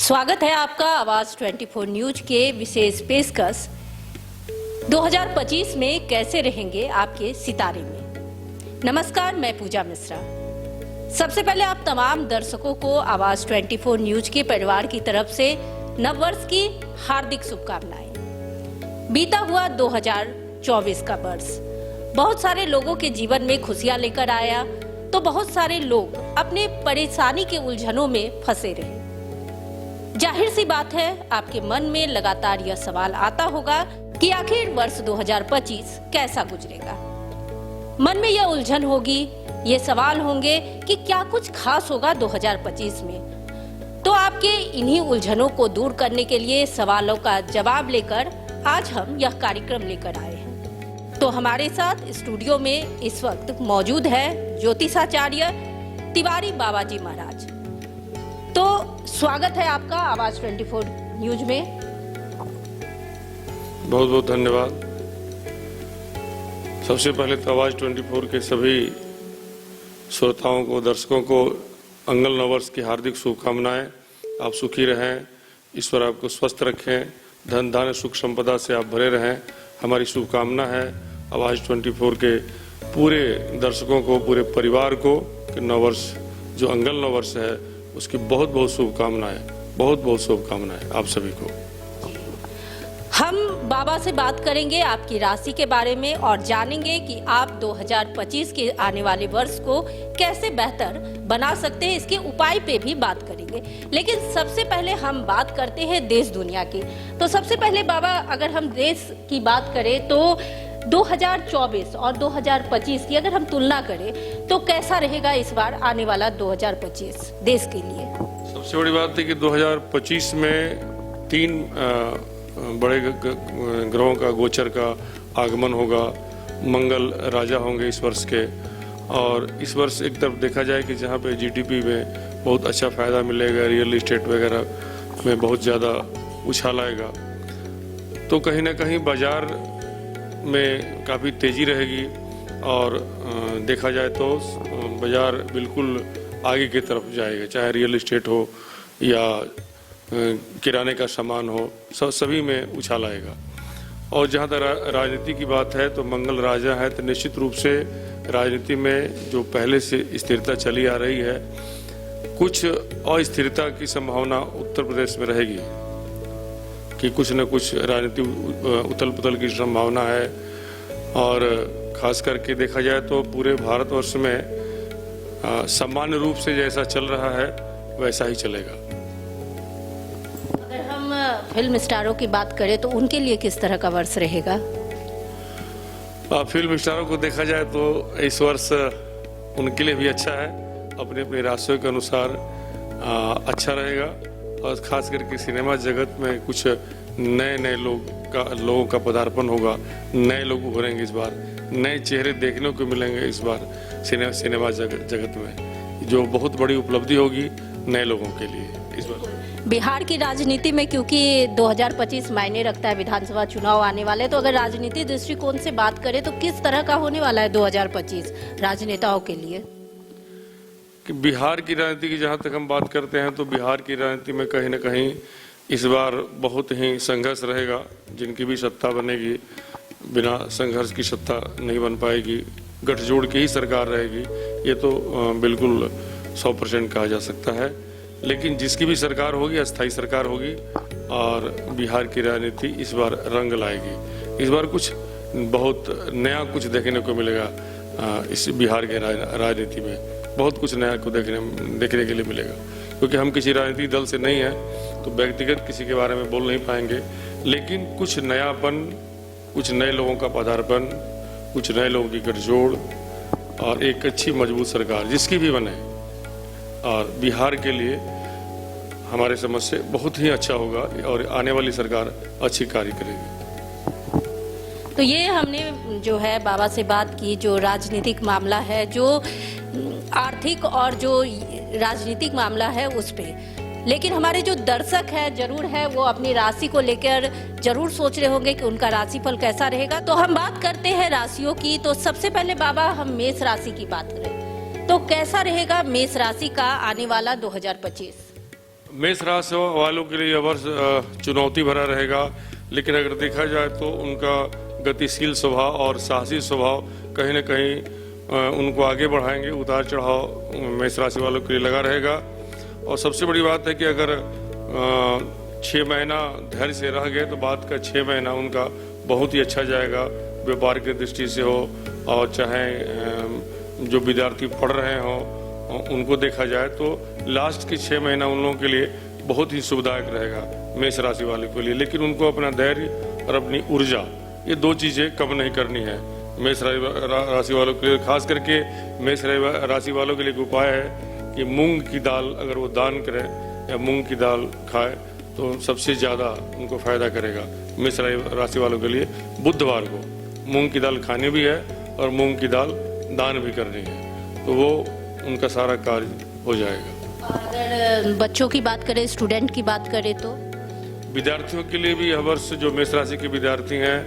स्वागत है आपका आवाज 24 न्यूज के विशेष पेशकश 2025 में कैसे रहेंगे आपके सितारे में। नमस्कार, मैं पूजा मिश्रा। सबसे पहले आप तमाम दर्शकों को आवाज 24 न्यूज के परिवार की तरफ से नववर्ष की हार्दिक शुभकामनाएं। बीता हुआ 2024 का वर्ष बहुत सारे लोगों के जीवन में खुशियां लेकर आया, तो बहुत सारे लोग अपने परेशानी के उलझनों में फंसे रहे। जाहिर सी बात है, आपके मन में लगातार यह सवाल आता होगा कि आखिर वर्ष 2025 कैसा गुजरेगा। मन में यह उलझन होगी, ये सवाल होंगे कि क्या कुछ खास होगा 2025 में। तो आपके इन्हीं उलझनों को दूर करने के लिए सवालों का जवाब लेकर आज हम यह कार्यक्रम लेकर आए हैं। तो हमारे साथ स्टूडियो में इस वक्त मौजूद है ज्योतिषाचार्य तिवारी बाबाजी महाराज। तो स्वागत है आपका आवाज 24 न्यूज में। बहुत बहुत धन्यवाद। सबसे पहले तो आवाज 24 के सभी श्रोताओं को, दर्शकों को मंगल नववर्ष की हार्दिक शुभकामनाएं। आप सुखी रहें, ईश्वर आपको स्वस्थ रखें, धन धान्य सुख संपदा से आप भरे रहें, हमारी शुभकामना है। आवाज 24 के पूरे दर्शकों को, पूरे परिवार को कि नववर्ष जो मंगल नववर्ष है उसकी बहुत बहुत शुभकामनाएं, बहुत बहुत शुभकामनाएं आप सभी को। हम बाबा से बात करेंगे आपकी राशि के बारे में और जानेंगे कि आप 2025 के आने वाले वर्ष को कैसे बेहतर बना सकते हैं, इसके उपाय पे भी बात करेंगे। लेकिन सबसे पहले हम बात करते हैं देश दुनिया की। तो सबसे पहले बाबा, अगर हम देश की बात करें तो 2024 और 2025 की अगर हम तुलना करें तो कैसा रहेगा इस बार आने वाला 2025 देश के लिए? सबसे बड़ी बात है कि 2025 में 3 बड़े ग्रहों का गोचर का आगमन होगा। मंगल राजा होंगे इस वर्ष के, और इस वर्ष एक तरफ देखा जाए कि जहाँ पे जीडीपी में बहुत अच्छा फायदा मिलेगा, रियल इस्टेट वगैरह में बहुत ज़्यादा उछाल आएगा, तो कहीं ना कहीं बाजार में काफ़ी तेज़ी रहेगी। और देखा जाए तो बाजार बिल्कुल आगे की तरफ जाएगा, चाहे रियल इस्टेट हो या किराने का सामान हो, सभी में उछाल आएगा। और जहाँ तक राजनीति की बात है तो मंगल राजा है, तो निश्चित रूप से राजनीति में जो पहले से स्थिरता चली आ रही है, कुछ अस्थिरता की संभावना उत्तर प्रदेश में रहेगी कि कुछ न कुछ राजनीति उथल पुथल की संभावना है। और खास करके देखा जाए तो पूरे भारतवर्ष में सामान्य रूप से जैसा चल रहा है वैसा ही चलेगा। अगर हम फिल्म स्टारों की बात करें तो उनके लिए किस तरह का वर्ष रहेगा? फिल्म स्टारों को देखा जाए तो इस वर्ष उनके लिए भी अच्छा है, अपनी अपनी राशियों के अनुसार अच्छा रहेगा। और खास करके सिनेमा जगत में कुछ नए लोगों का पदार्पण होगा, नए लोग उभरेंगे इस बार, नए चेहरे देखने को मिलेंगे इस बार सिनेमा जगत में, जो बहुत बड़ी उपलब्धि होगी नए लोगों के लिए इस बार। बिहार की राजनीति में क्योंकि 2025 मायने रखता है, विधानसभा चुनाव आने वाले, तो अगर राजनीति दृष्टिकोण से बात करें तो किस तरह का होने वाला है 2025 राजनेताओं के लिए? कि बिहार की राजनीति की जहाँ तक हम बात करते हैं तो बिहार की राजनीति में कहीं ना कहीं इस बार बहुत ही संघर्ष रहेगा। जिनकी भी सत्ता बनेगी, बिना संघर्ष की सत्ता नहीं बन पाएगी, गठजोड़ की ही सरकार रहेगी, ये तो बिल्कुल 100% कहा जा सकता है। लेकिन जिसकी भी सरकार होगी अस्थायी सरकार होगी, और बिहार की राजनीति इस बार रंग लाएगी। इस बार कुछ बहुत नया कुछ देखने को मिलेगा। इस बिहार के राजनीति में बहुत कुछ नया को देखने के लिए मिलेगा, क्योंकि हम किसी राजनीतिक दल से नहीं हैं तो व्यक्तिगत किसी के बारे में बोल नहीं पाएंगे। लेकिन कुछ नयापन, कुछ नए लोगों का पदार्पण, कुछ नए लोगों की गठजोड़ और एक अच्छी मजबूत सरकार जिसकी भी बने, और बिहार के लिए हमारे समझ से बहुत ही अच्छा होगा और आने वाली सरकार अच्छी कार्य करेगी। तो ये हमने जो है बाबा से बात की, जो राजनीतिक मामला है, जो आर्थिक और जो राजनीतिक मामला है उस पे। लेकिन हमारे जो दर्शक है जरूर है वो अपनी राशि को लेकर जरूर सोच रहे होंगे कि उनका राशिफल कैसा रहेगा। तो हम बात करते हैं राशियों की। तो सबसे पहले बाबा हम मेष राशि की बात करें तो कैसा रहेगा मेष राशि का आने वाला 2025? मेष राशि वालों के लिए यह वर्ष चुनौती भरा रहेगा, लेकिन अगर देखा जाए तो उनका गतिशील स्वभाव और साहसी स्वभाव कहीं न कहीं उनको आगे बढ़ाएंगे। उतार चढ़ाव मेष राशि वालों के लिए लगा रहेगा। और सबसे बड़ी बात है कि अगर 6 महीना धैर्य से रह गए तो बाद का 6 महीना उनका बहुत ही अच्छा जाएगा, व्यापार की दृष्टि से हो और चाहे जो विद्यार्थी पढ़ रहे हों उनको देखा जाए तो लास्ट के 6 महीना उन लोगों के लिए बहुत ही सुखदायक रहेगा मेष राशि वालों के लिए। लेकिन उनको अपना धैर्य और अपनी ऊर्जा, ये 2 चीज़ें कम नहीं करनी है मेष राशि वालों के लिए। खास करके मेष राशि वालों के लिए एक उपाय है कि मूंग की दाल अगर वो दान करें या मूंग की दाल खाए तो सबसे ज़्यादा उनको फायदा करेगा। मेष राशि वालों के लिए बुधवार को मूंग की दाल खानी भी है और मूंग की दाल दान भी करनी है, तो वो उनका सारा कार्य हो जाएगा। और अगर बच्चों की बात करें, स्टूडेंट की बात करें तो विद्यार्थियों के लिए भी यह वर्ष जो मेष राशि के विद्यार्थी हैं,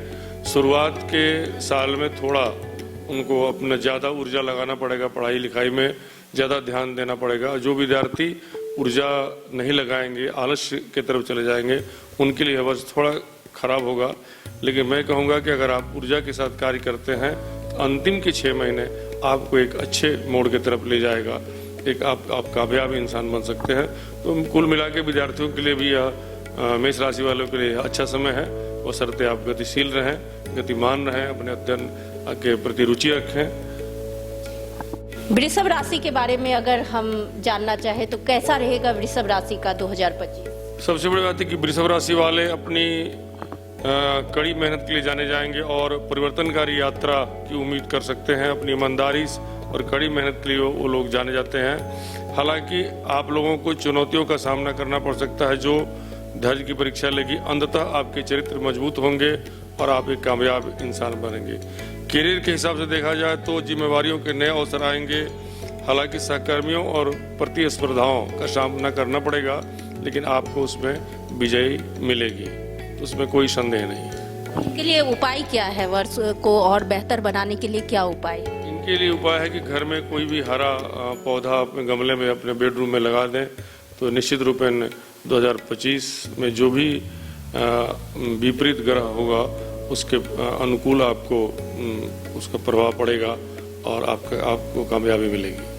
शुरुआत के साल में थोड़ा उनको अपना ज़्यादा ऊर्जा लगाना पड़ेगा, पढ़ाई लिखाई में ज़्यादा ध्यान देना पड़ेगा। जो विद्यार्थी ऊर्जा नहीं लगाएंगे, आलस्य की तरफ चले जाएंगे, उनके लिए यह वर्ष थोड़ा खराब होगा। लेकिन मैं कहूँगा कि अगर आप ऊर्जा के साथ कार्य करते हैं तो अंतिम के 6 महीने आपको एक अच्छे मोड़ की तरफ ले जाएगा, एक आप कामयाब इंसान बन सकते हैं। तो कुल मिला के विद्यार्थियों के लिए भी यह मेष राशि वालों के लिए अच्छा समय है। बशर्ते आप गतिशील रहें, गतिमान रहें, अपने अध्ययन के प्रति रुचि रखें। वृषभ राशि के बारे में अगर हम जानना चाहें तो कैसा रहेगा वृषभ राशि का 2025? सबसे बड़ी बात है कि वृषभ राशि वाले अपनी कड़ी मेहनत के लिए जाने जाएंगे और परिवर्तनकारी यात्रा की उम्मीद कर सकते हैं। अपनी ईमानदारी और कड़ी मेहनत के लिए वो लोग जाने जाते हैं। हालांकि आप लोगों को चुनौतियों का सामना करना पड़ सकता है जो धैर्य की परीक्षा लेगी। अंततः आपके चरित्र मजबूत होंगे और आप एक कामयाब इंसान बनेंगे। करियर के हिसाब से देखा जाए तो जिम्मेवारियों के नए अवसर आएंगे। हालांकि सहकर्मियों और प्रतिस्पर्धाओं का सामना करना पड़ेगा, लेकिन आपको उसमें विजयी मिलेगी, उसमें कोई संदेह नहीं है। इनके लिए उपाय क्या है? वर्ष को और बेहतर बनाने के लिए क्या उपाय? इनके लिए उपाय है कि घर में कोई भी हरा पौधा अपने गमले में, अपने बेडरूम में लगा दें तो निश्चित रूप में 2025 में जो भी विपरीत ग्रह होगा उसके अनुकूल आपको उसका प्रभाव पड़ेगा और आपको कामयाबी मिलेगी।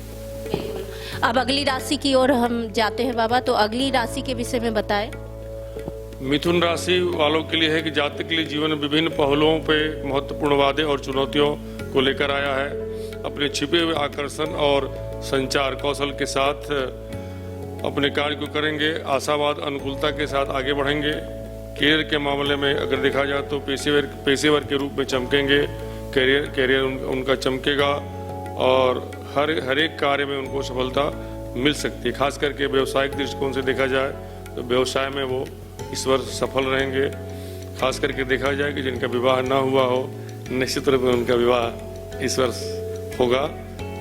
अब अगली राशि की ओर हम जाते हैं बाबा, तो अगली राशि के विषय में बताएं। मिथुन राशि वालों के लिए है कि जातक के लिए जीवन में विभिन्न पहलुओं पे महत्वपूर्ण वादे और चुनौतियों को लेकर आया है। अपने छिपे हुए आकर्षण और संचार कौशल के साथ अपने कार्य को करेंगे। आशावाद अनुकूलता के साथ आगे बढ़ेंगे। करियर के मामले में अगर देखा जाए तो पेशेवर के रूप में चमकेंगे। करियर उनका चमकेगा और हर एक कार्य में उनको सफलता मिल सकती है। खास करके व्यवसायिक दृष्टिकोण से देखा जाए तो व्यवसाय में वो इस वर्ष सफल रहेंगे। खास करके देखा जाए कि जिनका विवाह ना हुआ हो, निश्चित रूप में उनका विवाह इस वर्ष होगा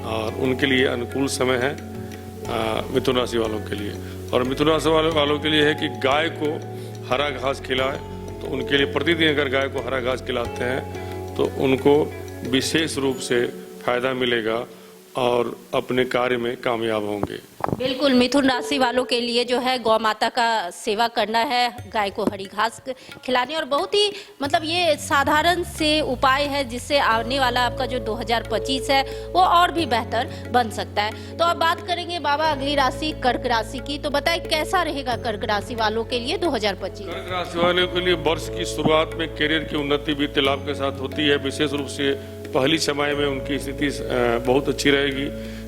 और उनके लिए अनुकूल समय है मिथुन राशि वालों के लिए। और मिथुन राशि वालों के लिए है कि गाय को हरा घास खिलाए, तो उनके लिए प्रतिदिन अगर गाय को हरा घास खिलाते हैं तो उनको विशेष रूप से फायदा मिलेगा और अपने कार्य में कामयाब होंगे। बिल्कुल, मिथुन राशि वालों के लिए जो है गौ माता का सेवा करना है, गाय को हरी घास खिलानी, और बहुत ही मतलब ये साधारण से उपाय है जिससे आने वाला आपका जो 2025 है वो और भी बेहतर बन सकता है। तो अब बात करेंगे बाबा अगली राशि कर्क राशि की, तो बताएं कैसा रहेगा कर्क राशि वालों के लिए 2025? कर्क राशि वालों के लिए वर्ष की शुरुआत में करियर की उन्नति वित्तीय लाभ के साथ होती है। विशेष रूप से पहली छमाही में उनकी स्थिति बहुत अच्छी रहेगी,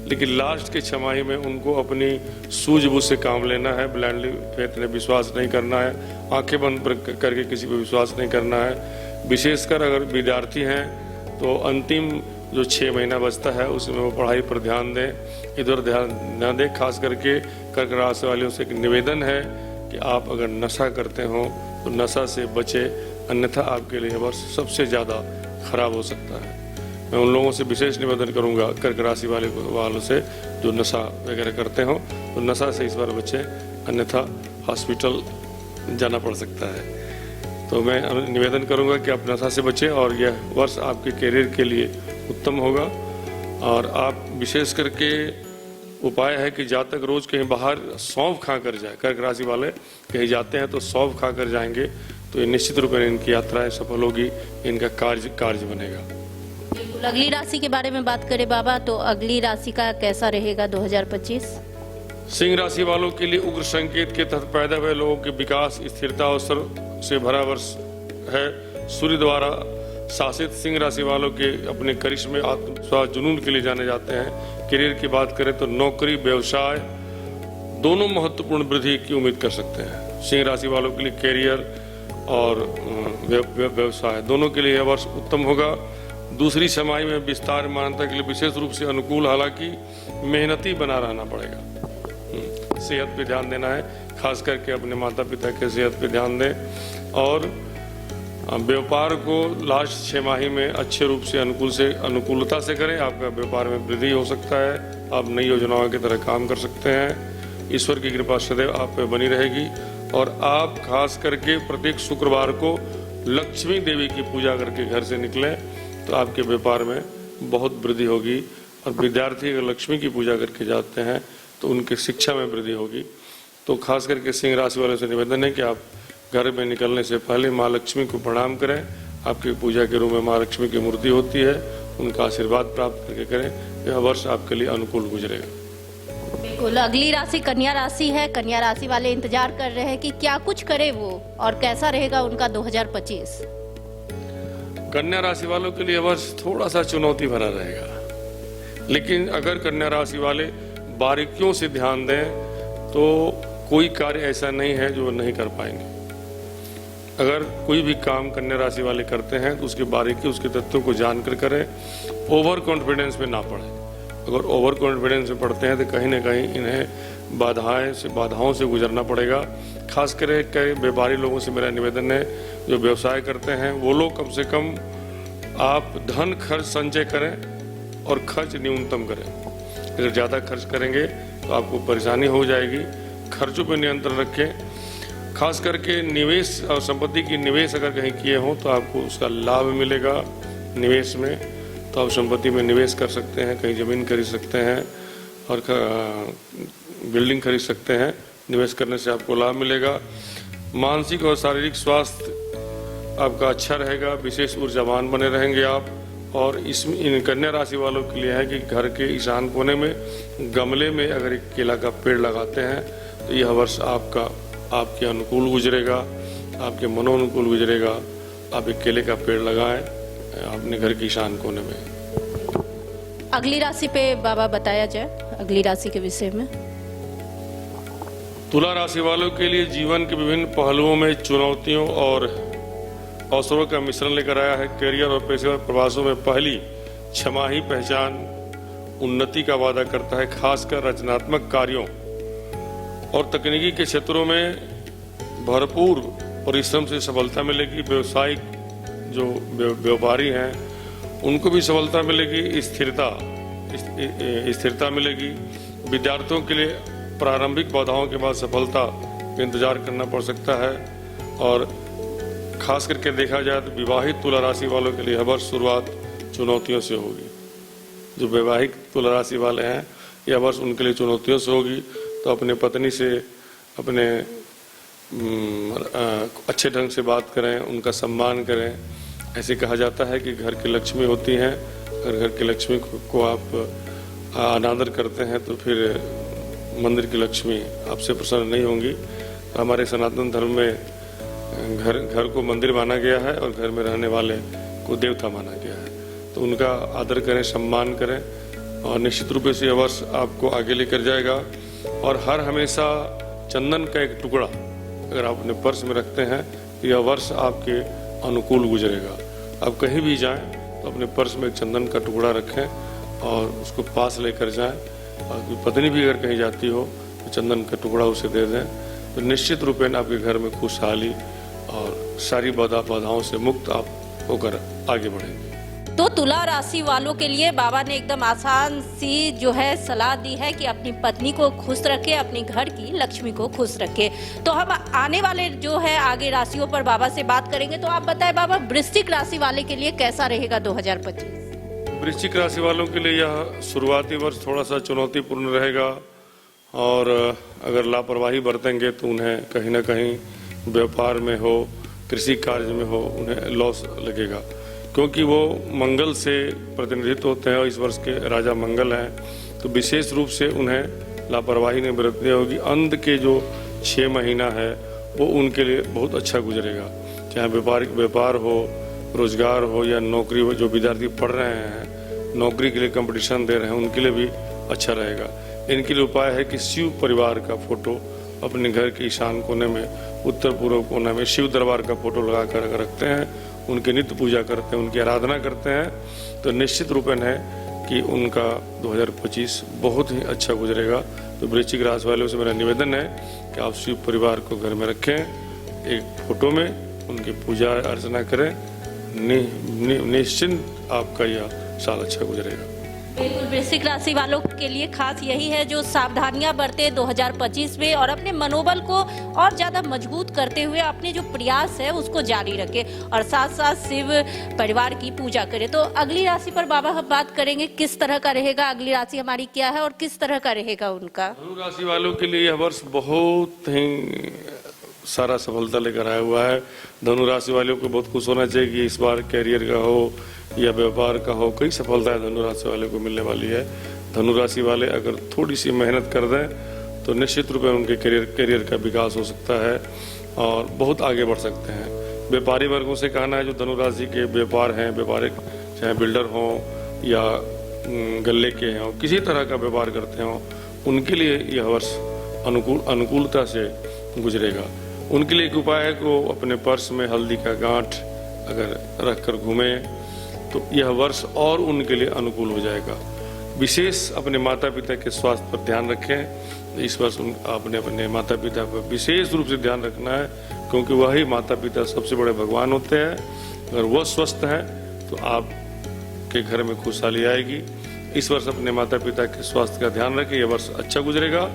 लेकिन लास्ट के छमाही में उनको अपनी सूझबूझ से काम लेना है। ब्लाइंडली फेथ में विश्वास नहीं करना है, आंखें बंद करके किसी पर विश्वास नहीं करना है। विशेषकर अगर विद्यार्थी हैं तो अंतिम जो 6 महीना बचता है उसमें वो पढ़ाई पर ध्यान दें, इधर ध्यान न दें। खास करके कर्क राशि वालों से एक निवेदन है कि आप अगर नशा करते हो तो नशा से बचे, अन्यथा आपके लिए वर्ष सबसे ज़्यादा खराब हो सकता है। मैं उन लोगों से विशेष निवेदन करूंगा कर्क राशि वालों से जो नशा वगैरह करते हो तो नशा से इस बार बचे, अन्यथा हॉस्पिटल जाना पड़ सकता है। तो मैं निवेदन करूंगा कि आप नशा से बचें और यह वर्ष आपके करियर के लिए उत्तम होगा। और आप विशेष करके उपाय है कि जातक रोज कहीं बाहर सौंफ खा कर जाए। कर्क राशि वाले कहीं जाते हैं तो सौंफ खा कर जाएंगे तो ये निश्चित रूप में इनकी यात्राएं सफल होगी, इनका कार्य बनेगा। बिल्कुल। अगली राशि के बारे में बात करें बाबा, तो अगली राशि का कैसा रहेगा 2025? सिंह राशि वालों के लिए उग्र संकेत के तहत पैदा हुए लोगों के विकास स्थिरता अवसर से भरा वर्ष है। सूर्य द्वारा शासित सिंह राशि वालों के अपने करिश्मे, आत्मविश्वास, जुनून के लिए जाने जाते हैं। करियर की बात करें तो नौकरी व्यवसाय दोनों महत्वपूर्ण वृद्धि की उम्मीद कर सकते हैं। सिंह राशि वालों के लिए करियर और व्यवसाय दोनों के लिए यह वर्ष उत्तम होगा। दूसरी छमाही में विस्तार मान्यता के लिए विशेष रूप से अनुकूल, हालांकि मेहनती बना रहना पड़ेगा। सेहत पे ध्यान देना है, खास करके अपने माता पिता के सेहत पे ध्यान दें और व्यापार को लास्ट छमाही में अच्छे रूप से अनुकूलता से करें। आपका व्यापार में वृद्धि हो सकता है, आप नई योजनाओं की तरह काम कर सकते हैं। ईश्वर की कृपा सदैव आप पे बनी रहेगी और आप खास करके प्रत्येक शुक्रवार को लक्ष्मी देवी की पूजा करके घर से निकलें तो आपके व्यापार में बहुत वृद्धि होगी। और विद्यार्थी अगर लक्ष्मी की पूजा करके जाते हैं तो उनकी शिक्षा में वृद्धि होगी। तो खास करके सिंह राशि वालों से निवेदन है कि आप घर में निकलने से पहले माँ लक्ष्मी को प्रणाम करें। आपकी पूजा के रूम में माँ लक्ष्मी की मूर्ति होती है, उनका आशीर्वाद प्राप्त करके करें। यह वर्ष आपके लिए अनुकूल गुजरेगा। बिल्कुल। अगली राशि कन्या राशि है। कन्या राशि वाले इंतजार कर रहे हैं कि क्या कुछ करे वो और कैसा रहेगा उनका 2025। कन्या राशि वालों के लिए वर्ष थोड़ा सा चुनौती भरा रहेगा, लेकिन अगर कन्या राशि वाले बारीकियों से ध्यान दें तो कोई कार्य ऐसा नहीं है जो नहीं कर पाएंगे। अगर कोई भी काम कन्या राशि वाले करते हैं तो उसकी बारीकी, उसके तत्वों को जानकर करें। ओवर कॉन्फिडेंस में ना पड़े। अगर ओवर कॉन्फिडेंस में पड़ते हैं तो कहीं ना कहीं इन्हें बाधाओं से गुजरना पड़ेगा। खास करके व्यापारी लोगों से मेरा निवेदन है, जो व्यवसाय करते हैं वो लोग कम से कम आप धन खर्च संचय करें और खर्च न्यूनतम करें। अगर ज़्यादा खर्च करेंगे तो आपको परेशानी हो जाएगी। खर्चों पर नियंत्रण रखें। खास करके निवेश और संपत्ति की निवेश अगर कहीं किए हों तो आपको उसका लाभ मिलेगा। निवेश में तो आप संपत्ति में निवेश कर सकते हैं, कहीं ज़मीन खरीद सकते हैं और बिल्डिंग खरीद सकते हैं। निवेश करने से आपको लाभ मिलेगा। मानसिक और शारीरिक स्वास्थ्य आपका अच्छा रहेगा। विशेष ऊर्जावान बने रहेंगे आप। और इसमें इन कन्या राशि वालों के लिए है कि घर के ईशान कोने में गमले में अगर एक केला का पेड़ लगाते हैं तो यह वर्ष आपके अनुकूल गुजरेगा, आपके मनोनुकूल गुजरेगा। आप एक केले का पेड़ लगाएं अपने घर की ईशान कोने में। अगली राशि पे बाबा बताया जाए, अगली राशि के विषय में। तुला राशि वालों के लिए जीवन के विभिन्न पहलुओं में चुनौतियों और अवसरों का मिश्रण लेकर आया है। करियर और पेशेवर प्रवासों में पहली छमाही पहचान उन्नति का वादा करता है। खासकर रचनात्मक कार्यों और तकनीकी के क्षेत्रों में भरपूर परिश्रम से सफलता मिलेगी। व्यवसायिक जो व्यापारी हैं उनको भी सफलता मिलेगी, स्थिरता मिलेगी। विद्यार्थियों के लिए प्रारंभिक बाधाओं के बाद सफलता का इंतजार करना पड़ सकता है। और खास करके देखा जाए तो विवाहित तुला राशि वालों के लिए हर वर्ष शुरुआत चुनौतियों से होगी। जो वैवाहिक तुला राशि वाले हैं यह वर्ष उनके लिए चुनौतियों से होगी। तो अपने पत्नी से अपने अच्छे ढंग से बात करें, उनका सम्मान करें। ऐसे कहा जाता है कि घर की लक्ष्मी होती हैं। अगर घर की लक्ष्मी को आप अनादर करते हैं तो फिर मंदिर की लक्ष्मी आपसे प्रसन्न नहीं होंगी। हमारे सनातन धर्म में घर को मंदिर माना गया है और घर में रहने वाले को देवता माना गया है। तो उनका आदर करें, सम्मान करें और निश्चित रूप से यह वर्ष आपको आगे लेकर जाएगा। और हर हमेशा चंदन का एक टुकड़ा अगर आप अपने पर्स में रखते हैं तो यह वर्ष आपके अनुकूल गुजरेगा। आप कहीं भी जाएं तो अपने पर्स में एक चंदन का टुकड़ा रखें और उसको पास लेकर जाएं। और पत्नी भी अगर कहीं जाती हो तो चंदन का टुकड़ा उसे दे दें। तो निश्चित रूप में आपके घर में खुशहाली और सारी बाधाओं से मुक्त आप होकर आगे बढ़ेंगे। तो तुला राशि वालों के लिए बाबा ने एकदम आसान सी जो है सलाह दी है कि अपनी पत्नी को खुश रखे, अपनी घर की लक्ष्मी को खुश रखे। तो हम आने वाले जो है आगे राशियों पर बाबा से बात करेंगे। तो आप बताएं बाबा, वृश्चिक राशि वाले के लिए कैसा रहेगा 2025? वृश्चिक राशि वालों के लिए यह शुरुआती वर्ष थोड़ा सा चुनौतीपूर्ण रहेगा और अगर लापरवाही बरतेंगे तो उन्हें कहीं ना कहीं व्यापार में हो, कृषि कार्य में हो, उन्हें लॉस लगेगा, क्योंकि वो मंगल से प्रतिनिधित्व होते हैं और इस वर्ष के राजा मंगल हैं। तो विशेष रूप से उन्हें लापरवाही नहीं बरतनी होगी। अंत के जो 6 महीना है वो उनके लिए बहुत अच्छा गुजरेगा, चाहे व्यापार हो, रोजगार हो या नौकरी हो। जो विद्यार्थी पढ़ रहे हैं, नौकरी के लिए कंपटीशन दे रहे हैं, उनके लिए भी अच्छा रहेगा। इनके लिए उपाय है कि शिव परिवार का फोटो अपने घर के ईशान कोने में, उत्तर पूर्व कोने में शिव दरबार का फोटो लगा कर रखते हैं, उनकी नित्य पूजा करते हैं, उनकी आराधना करते हैं, तो निश्चित रूपेण है कि उनका 2025 बहुत ही अच्छा गुजरेगा। तो वृश्चिक राशि वालों से मेरा निवेदन है कि आप शिव परिवार को घर में रखें, एक फोटो में उनकी पूजा अर्चना करें, निश्चिंत आपका यह साल अच्छा गुजरेगा। बिल्कुल, वृश्चिक राशि वालों के लिए खास यही है जो सावधानियां बरते 2025 में और अपने मनोबल को और ज्यादा मजबूत करते हुए अपने जो प्रयास है उसको जारी रखे और साथ साथ शिव परिवार की पूजा करे। तो अगली राशि पर बाबा हम बात करेंगे, किस तरह का रहेगा, अगली राशि हमारी क्या है और किस तरह का रहेगा उनका। धनु राशि वालों के लिए यह वर्ष बहुत ही सारा सफलता लेकर आया हुआ है। धनु राशि वालों को बहुत खुश होना चाहिए कि इस बार कैरियर का हो या व्यापार का हो, कई सफलताएं धनु राशि वाले को मिलने वाली है। धनु राशि वाले अगर थोड़ी सी मेहनत कर दें तो निश्चित रूप में उनके करियर का विकास हो सकता है और बहुत आगे बढ़ सकते हैं। व्यापारी वर्गों से कहना है जो धनु राशि के व्यापार हैं, व्यापारिक चाहे बिल्डर हों या गल्ले के हों, किसी तरह का व्यापार करते हों, उनके लिए यह वर्ष अनुकूलता से गुजरेगा। उनके लिए एक उपाय है कि वो अपने पर्स में हल्दी का गांठ अगर रखकर घूमें तो यह वर्ष और उनके लिए अनुकूल हो जाएगा। विशेष अपने माता पिता के स्वास्थ्य पर ध्यान रखें। इस वर्ष आपने अपने माता पिता पर विशेष रूप से ध्यान रखना है, क्योंकि वही माता पिता सबसे बड़े भगवान होते हैं। अगर वह स्वस्थ है तो आपके घर में खुशहाली आएगी। इस वर्ष अपने माता पिता के स्वास्थ्य का ध्यान रखें, यह वर्ष अच्छा गुजरेगा।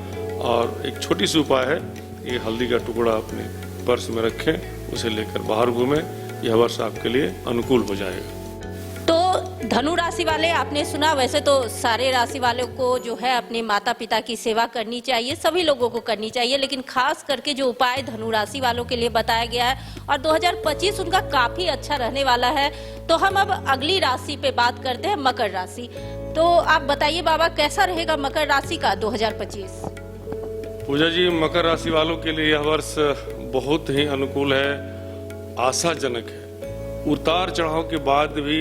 और एक छोटी सी उपाय है, ये हल्दी का टुकड़ा अपने पर्स में रखें, उसे लेकर बाहर घूमें, यह वर्ष आपके लिए अनुकूल हो जाएगा। तो धनु राशि वाले आपने सुना, वैसे तो सारे राशि वालों को जो है अपने माता पिता की सेवा करनी चाहिए, सभी लोगों को करनी चाहिए, लेकिन खास करके जो उपाय धनु राशि वालों के लिए बताया गया है और 2025 उनका काफी अच्छा रहने वाला है। तो हम अब अगली राशि पे बात करते हैं, मकर राशि। तो आप बताइए बाबा, कैसा रहेगा मकर राशि का 2025? पूजा जी, मकर राशि वालों के लिए यह वर्ष बहुत ही अनुकूल है, आशाजनक है। उतार चढ़ाव के बाद भी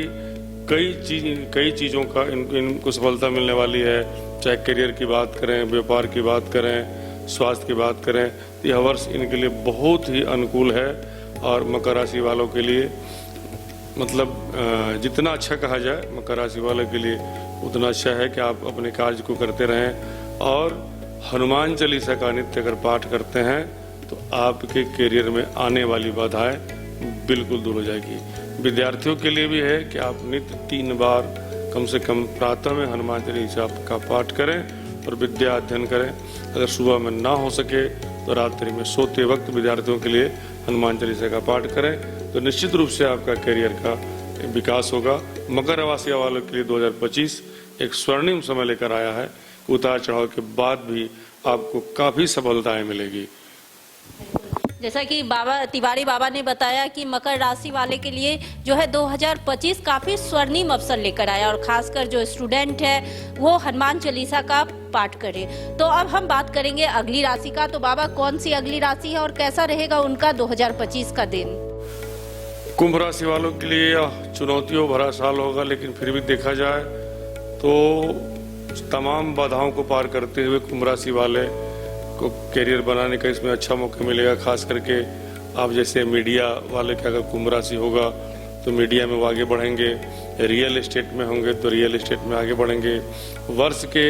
कई चीजों का इनको सफलता मिलने वाली है। चाहे करियर की बात करें, व्यापार की बात करें, स्वास्थ्य की बात करें, तो यह वर्ष इनके लिए बहुत ही अनुकूल है। और मकर राशि वालों के लिए मतलब जितना अच्छा कहा जाए मकर राशि वालों के लिए उतना अच्छा है कि आप अपने कार्य को करते रहें। और हनुमान चालीसा का नित्य अगर पाठ करते हैं तो आपके करियर में आने वाली बाधाएं बिल्कुल दूर हो जाएगी। विद्यार्थियों के लिए भी है कि आप नित्य 3 बार कम से कम प्रातः में हनुमान चालीसा का पाठ करें और विद्या अध्ययन करें। अगर सुबह में ना हो सके तो रात्रि में सोते वक्त विद्यार्थियों के लिए हनुमान चालीसा का पाठ करें, तो निश्चित रूप से आपका करियर का विकास होगा। मकर राशि वालों के लिए 2025 एक स्वर्णिम समय लेकर आया है। उतार चढ़ाव के बाद भी आपको काफी सफलताएं मिलेगी। जैसा कि तिवारी बाबा ने बताया कि मकर राशि वाले के लिए जो है 2025 काफी स्वर्णिम अवसर लेकर आया और खासकर जो स्टूडेंट है वो हनुमान चालीसा का पाठ करे। तो अब हम बात करेंगे अगली राशि का। तो बाबा, कौन सी अगली राशि है और कैसा रहेगा उनका 2025 का दिन? कुंभ राशि वालों के लिए चुनौतियों भरा साल होगा, लेकिन फिर भी देखा जाए तो तमाम बाधाओं को पार करते हुए कुंभ राशि वाले को करियर बनाने का इसमें अच्छा मौका मिलेगा। खास करके आप जैसे मीडिया वाले का अगर कुंभ राशि होगा तो मीडिया में वो आगे बढ़ेंगे, रियल एस्टेट में होंगे तो रियल एस्टेट में आगे बढ़ेंगे। वर्ष के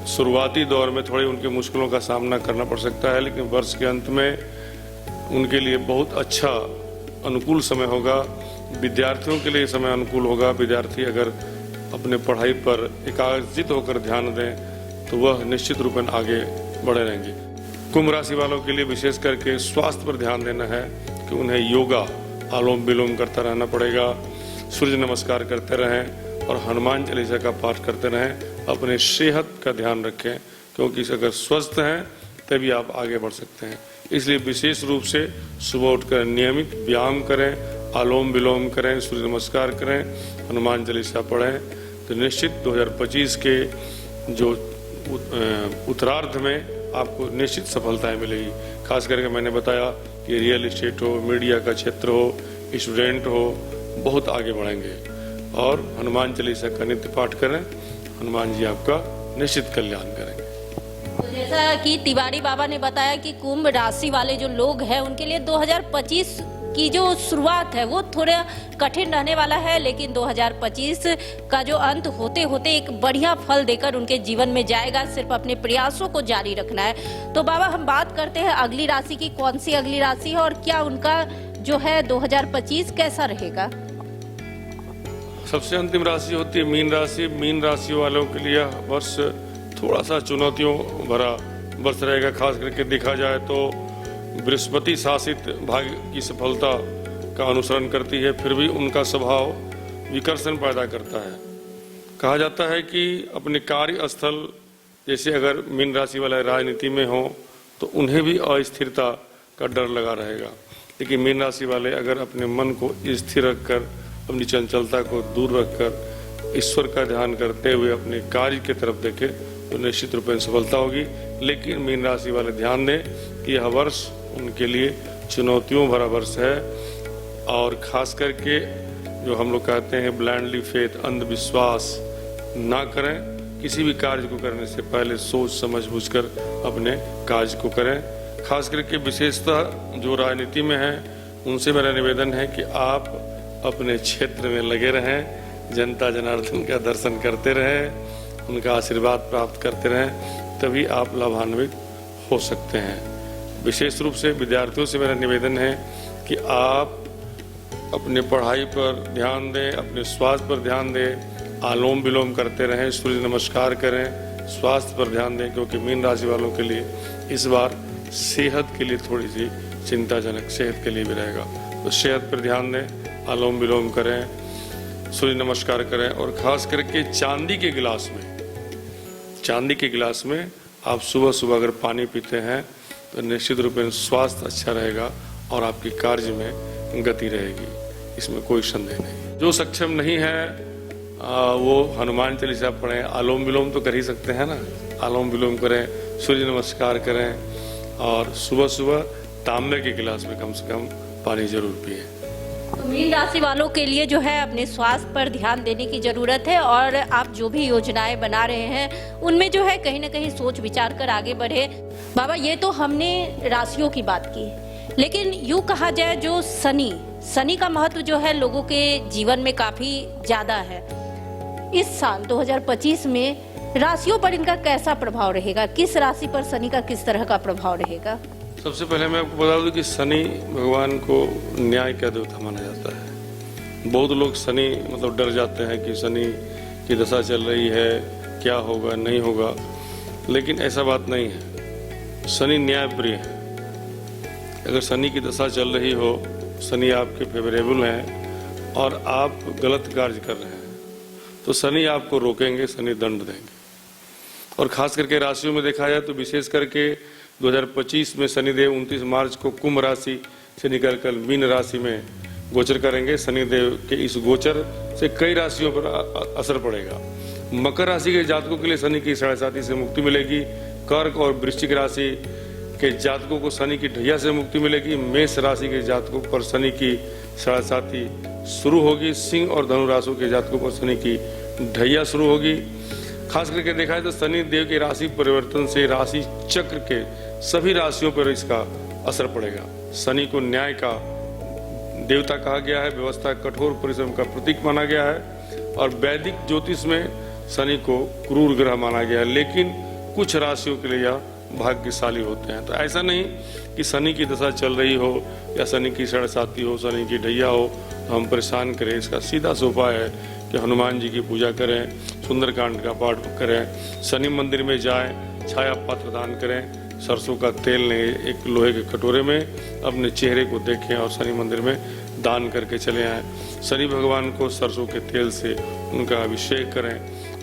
शुरुआती दौर में थोड़ी उनकी मुश्किलों का सामना करना पड़ सकता है, लेकिन वर्ष के अंत में उनके लिए बहुत अच्छा अनुकूल समय होगा। विद्यार्थियों के लिए समय अनुकूल होगा। विद्यार्थी अगर अपने पढ़ाई पर एकाग्रचित होकर ध्यान दें तो वह निश्चित रूप में आगे बढ़े रहेंगे। कुंभ राशि वालों के लिए विशेष करके स्वास्थ्य पर ध्यान देना है कि उन्हें योगा, अनुलोम विलोम करता रहना पड़ेगा, सूर्य नमस्कार करते रहें और हनुमान चालीसा का पाठ करते रहें। अपने सेहत का ध्यान रखें, क्योंकि अगर स्वस्थ हैं तभी आप आगे बढ़ सकते हैं। इसलिए विशेष रूप से सुबह उठकर नियमित व्यायाम करें, अनुलोम विलोम करें, सूर्य नमस्कार करें, हनुमान चालीसा पढ़ें, तो निश्चित 2025 के जो उत्तरार्ध में आपको निश्चित सफलताएं मिलेगी। खास करके मैंने बताया कि रियल एस्टेट हो, मीडिया का क्षेत्र हो, स्टूडेंट हो, बहुत आगे बढ़ेंगे। और हनुमान चालीसा का नित्य पाठ करें, हनुमान जी आपका निश्चित कल्याण करेंगे। तो जैसा कि तिवारी बाबा ने बताया कि कुंभ राशि वाले जो लोग हैं उनके लिए 2025 की जो शुरुआत है वो थोड़ा कठिन रहने वाला है, लेकिन 2025 का जो अंत होते होते एक बढ़िया फल देकर उनके जीवन में जाएगा। सिर्फ अपने प्रयासों को जारी रखना है। तो बाबा, हम बात करते हैं अगली राशि की। कौन सी अगली राशि है और क्या उनका जो है 2025 कैसा रहेगा? सबसे अंतिम राशि होती है मीन राशि। मीन राशि वालों के लिए वर्ष थोड़ा सा चुनौतियों भरा वर्ष रहेगा। खास करके देखा जाए तो बृहस्पति शासित भाग्य की सफलता का अनुसरण करती है, फिर भी उनका स्वभाव विकर्षण पैदा करता है। कहा जाता है कि अपने कार्य स्थल, जैसे अगर मीन राशि वाला राजनीति में हो तो उन्हें भी अस्थिरता का डर लगा रहेगा, लेकिन मीन राशि वाले अगर अपने मन को स्थिर रखकर, अपनी चंचलता को दूर रखकर ईश्वर का ध्यान करते हुए अपने कार्य की तरफ देखें तो निश्चित रूप में सफलता होगी। लेकिन मीन राशि वाले ध्यान दें कि यह वर्ष उनके लिए चुनौतियों भरा वर्ष है, और खास करके जो हम लोग कहते हैं ब्लाइंडली फेथ, अंधविश्वास ना करें। किसी भी कार्य को करने से पहले सोच समझ बूझकर अपने कार्य को करें। खास करके विशेषतः जो राजनीति में है उनसे मेरा निवेदन है कि आप अपने क्षेत्र में लगे रहें, जनता जनार्दन का दर्शन करते रहें, उनका आशीर्वाद प्राप्त करते रहें, तभी आप लाभान्वित हो सकते हैं। विशेष रूप से विद्यार्थियों से मेरा निवेदन है कि आप अपने पढ़ाई पर ध्यान दें, अपने स्वास्थ्य पर ध्यान दें, अनुलोम विलोम करते रहें, सूर्य नमस्कार करें, स्वास्थ्य पर ध्यान दें, क्योंकि मीन राशि वालों के लिए इस बार सेहत के लिए थोड़ी सी चिंताजनक सेहत के लिए भी रहेगा। तो सेहत पर ध्यान दें, अनुलोम विलोम करें, सूर्य नमस्कार करें, और खास करके चांदी के गिलास में आप सुबह सुबह अगर पानी पीते हैं तो निश्चित रूप में स्वास्थ्य अच्छा रहेगा और आपकी कार्य में गति रहेगी, इसमें कोई संदेह नहीं। जो सक्षम नहीं है वो हनुमान चालीसा पढ़ें, अनुलोम विलोम तो कर ही सकते हैं ना, अनुलोम विलोम करें, सूर्य नमस्कार करें, और सुबह सुबह तांबे के गिलास में कम से कम पानी जरूर पिए। तो मीन राशि वालों के लिए जो है अपने स्वास्थ्य पर ध्यान देने की जरूरत है, और आप जो भी योजनाएं बना रहे हैं उनमें जो है कहीं ना कहीं सोच विचार कर आगे बढ़े। बाबा, ये तो हमने राशियों की बात की, लेकिन यूँ कहा जाए जो शनि का महत्व जो है लोगों के जीवन में काफी ज्यादा है। इस साल 2025 में राशियों पर इनका कैसा प्रभाव रहेगा? किस राशि पर शनि का किस तरह का प्रभाव रहेगा? सबसे पहले मैं आपको बता दूं कि शनि भगवान को न्याय का देवता माना जाता है। बहुत लोग शनि मतलब डर जाते हैं कि शनि की दशा चल रही है, क्या होगा नहीं होगा, लेकिन ऐसा बात नहीं है। शनि न्यायप्रिय है। अगर शनि की दशा चल रही हो, शनि आपके फेवरेबल हैं और आप गलत कार्य कर रहे हैं, तो शनि आपको रोकेंगे, शनि दंड देंगे। और खास करके राशियों में देखा जाए तो विशेष करके 2025 में शनिदेव 29 मार्च को कुंभ राशि से निकलकर मीन राशि में गोचर करेंगे। शनिदेव के इस गोचर से कई राशियों पर असर पड़ेगा। मकर राशि के जातकों के लिए शनि की 7.5 से मुक्ति मिलेगी। कर्क और वृश्चिक राशि के जातकों को शनि की ढैया से मुक्ति मिलेगी। मेष राशि के जातकों पर शनि की 7.5 शुरू होगी। सिंह और धनु राशियों के जातकों पर शनि की ढैया शुरू होगी। खास करके देखा है तो शनि देव के राशि परिवर्तन से राशि चक्र के सभी राशियों पर इसका असर पड़ेगा। शनि को न्याय का देवता कहा गया है, व्यवस्था कठोर परिश्रम का प्रतीक माना गया है, और वैदिक ज्योतिष में शनि को क्रूर ग्रह माना गया है। लेकिन कुछ राशियों के लिए यह भाग्यशाली होते हैं। तो ऐसा नहीं कि शनि की दशा चल रही हो या शनि की 7.5 हो, शनि की ढैया हो तो हम परेशान करें। इसका सीधा सा उपाय है कि हनुमान जी की पूजा करें, सुंदरकांड का पाठ करें, शनि मंदिर में जाएं, छाया पात्र दान करें, सरसों का तेल लें एक लोहे के कटोरे में, अपने चेहरे को देखें और शनि मंदिर में दान करके चले आएं। शनि भगवान को सरसों के तेल से उनका अभिषेक करें,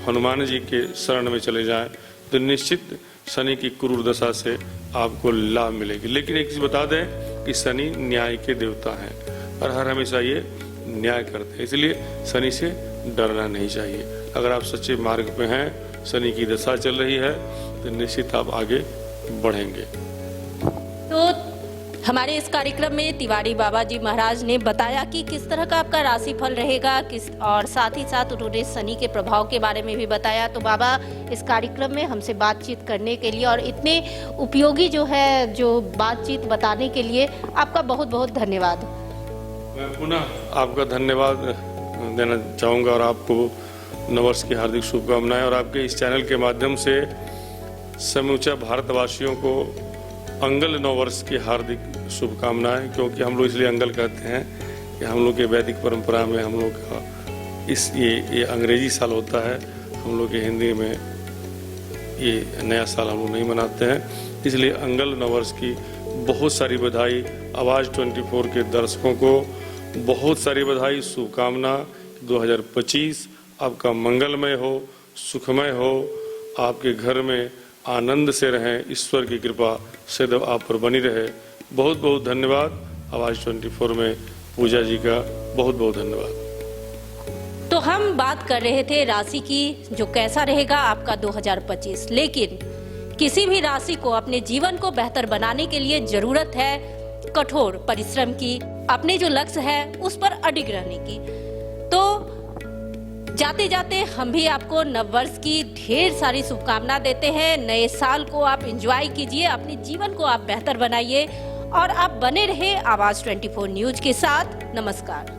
हनुमान जी के शरण में चले जाएं, तो निश्चित शनि की क्रूर दशा से आपको लाभ मिलेगी। लेकिन एक चीज बता दें कि शनि न्याय के देवता हैं और हर हमेशा ये न्याय करते हैं, इसलिए शनि से डरना नहीं चाहिए। अगर आप सच्चे मार्ग पे हैं, शनि की दशा चल रही है, तो निश्चित आप आगे बढ़ेंगे। तो हमारे इस कार्यक्रम में तिवारी बाबा जी महाराज ने बताया कि किस तरह का आपका राशिफल रहेगा, और साथ ही साथ उन्होंने शनि के प्रभाव के बारे में भी बताया। तो बाबा, इस कार्यक्रम में हमसे बातचीत करने के लिए और इतने उपयोगी जो बातचीत बताने के लिए आपका बहुत बहुत धन्यवाद। मैं पुनः आपका धन्यवाद देना चाहूँगा और आपको नववर्ष की हार्दिक शुभकामनाएं, और आपके इस चैनल के माध्यम से समूचा भारतवासियों को अंगल नववर्ष की हार्दिक शुभकामनाएं। क्योंकि हम लोग इसलिए अंगल कहते हैं कि हम लोग के वैदिक परंपरा में हम लोग का ये अंग्रेजी साल होता है, हम लोग के हिंदी में ये नया साल हम लोग नहीं मनाते हैं, इसलिए अंगल नववर्ष की बहुत सारी बधाई। आवाज़ 24 के दर्शकों को बहुत सारी बधाई, शुभकामना। 2025 आपका मंगलमय हो, सुखमय हो, आपके घर में आनंद से रहें, ईश्वर की कृपा सदैव आप पर बनी रहे। बहुत बहुत धन्यवाद। आवाज़ 24 में पूजा जी का बहुत बहुत धन्यवाद। तो हम बात कर रहे थे राशि की, जो कैसा रहेगा आपका 2025, लेकिन किसी भी राशि को अपने जीवन को बेहतर बनाने के लिए जरूरत है कठोर परिश्रम की, अपने जो लक्ष्य है उस पर अडिग रहने की। तो जाते जाते हम भी आपको नववर्ष की ढेर सारी शुभकामना देते हैं। नए साल को आप एंजॉय कीजिए, अपने जीवन को आप बेहतर बनाइए और आप बने रहे आवाज 24 न्यूज के साथ। नमस्कार।